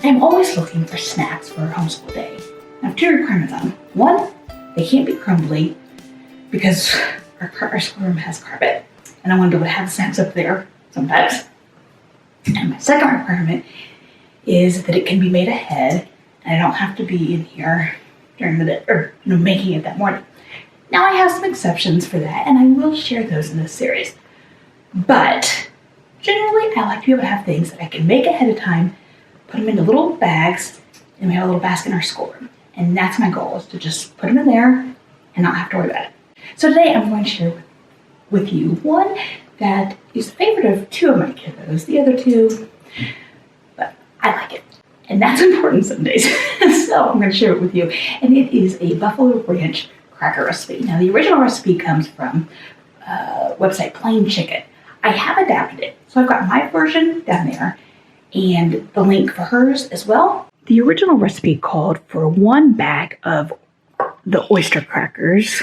I'm always looking for snacks for homeschool day. I have 2 requirements on them. One, they can't be crumbly because our schoolroom has carpet, and I want to be able to have snacks up there sometimes. And my second requirement is that it can be made ahead, and I don't have to be in here during the day or making it that morning. Now I have some exceptions for that, and I will share those in this series. But generally, I like to be able to have things that I can make ahead of time, put them into little bags, and we have a little basket in our schoolroom. And that's my goal, is to just put them in there and not have to worry about it. So today I'm going to share with you one that is the favorite of 2 of my kiddos. The other 2, but I like it. And that's important some days. So I'm going to share it with you. And it is a Buffalo Ranch cracker recipe. Now the original recipe comes from website Plain Chicken. I have adapted it. So I've got my version down there and the link for hers as well. The original recipe called for 1 bag of the oyster crackers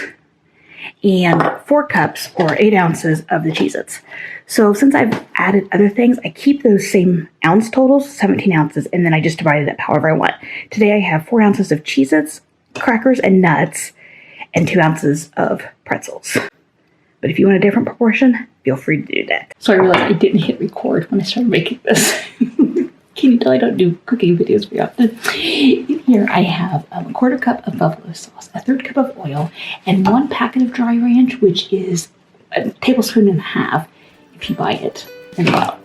and 4 cups or 8 ounces of the Cheez-Its. So since I've added other things, I keep those same ounce totals, 17 ounces, and then I just divide it up however I want. Today I have 4 ounces of Cheez-Its, crackers, and nuts, and 2 ounces of pretzels. But if you want a different proportion, feel free to do that. So I realized I didn't hit record when I started making this. Can you tell I don't do cooking videos very often? In here I have a 1/4 cup of buffalo sauce, a 1/3 cup of oil, and 1 packet of dry ranch, which is a tablespoon and a half if you buy it in the bottle.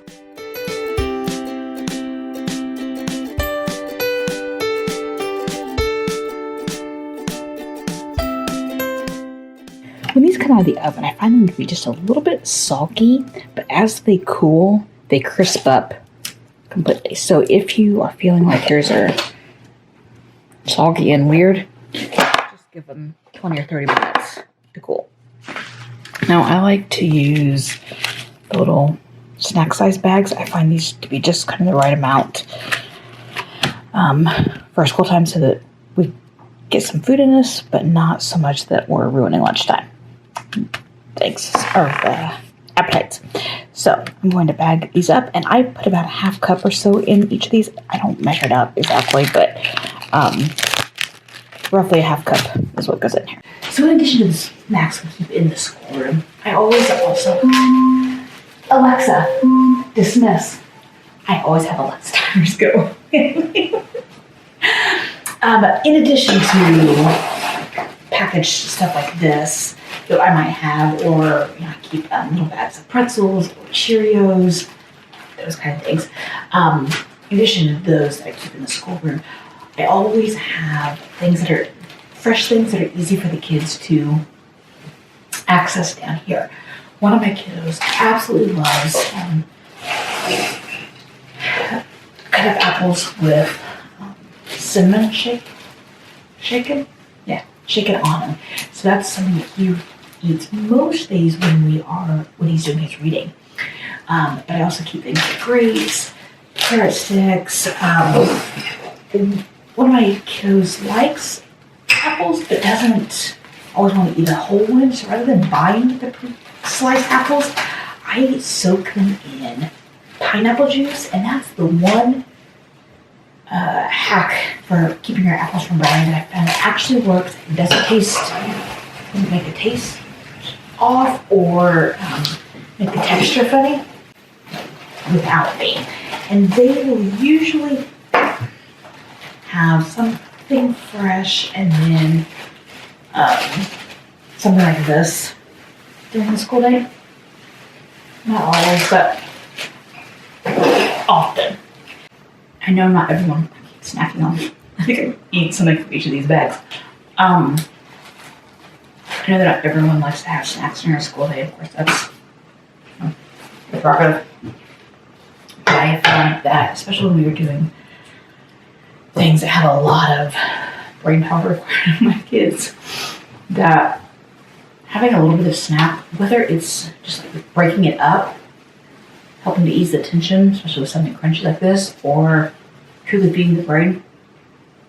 When these come out of the oven, I find them to be just a little bit soggy, but as they cool, they crisp up completely. So if you are feeling like yours are soggy and weird, just give them 20 or 30 minutes to cool. Now I like to use the little snack size bags. I find these to be just kind of the right amount for school time so that we get some food in us, but not so much that we're ruining lunchtime. Thanks, or appetites. So I'm going to bag these up, and I put about a 1/2 cup or so in each of these. I don't measure it out exactly, but roughly a 1/2 cup is what goes in here. So in addition to the snacks we keep in the schoolroom, I always also, Alexa, dismiss. I always have Alexa timers go. In addition to packaged stuff like this, that I might have, or I keep little bags of pretzels or Cheerios, those kind of things. In addition to those that I keep in the schoolroom, I always have things that are fresh, things that are easy for the kids to access down here. One of my kiddos absolutely loves cut up apples with cinnamon shaken on them. So that's something that he eats most days when he's doing his reading. But I also keep things like grapes, carrot sticks. One of my kiddos likes apples, but doesn't always want to eat a whole one. So rather than buying the sliced apples, I soak them in pineapple juice, and that's the one hack for keeping your apples from browning that I found actually works. It doesn't make the taste off or make the texture funny without me. And they will usually have something fresh and then something like this during the school day. Not always, but often. I know not everyone keeps snacking on. I think I eat something from each of these bags. I know that not everyone likes to have snacks during our school day. Of course, that's the prerogative. But I have found that, especially when we were doing things that have a lot of brain power required of my kids, that having a little bit of snack, whether it's just like breaking it up, helping to ease the tension, especially with something crunchy like this, or truly feeding the brain,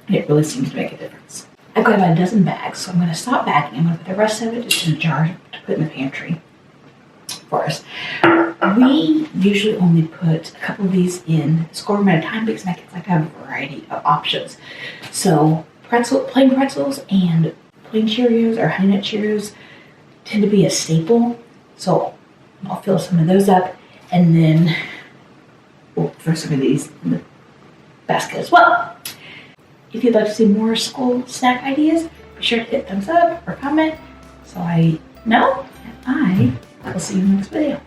it really seems to make a difference. I've got about a dozen bags, so I'm going to stop bagging. I'm going to put the rest of it just in a jar to put in the pantry. for us. We usually only put a couple of these in a schoolroom at a time because my kids like to have a variety of options. So plain pretzels and plain Cheerios or Honey Nut Cheerios tend to be a staple. So I'll fill some of those up and then we'll throw some of these in the basket as well. If you'd like to see more school snack ideas, be sure to hit thumbs up or comment so I know, and I will see you in the next video.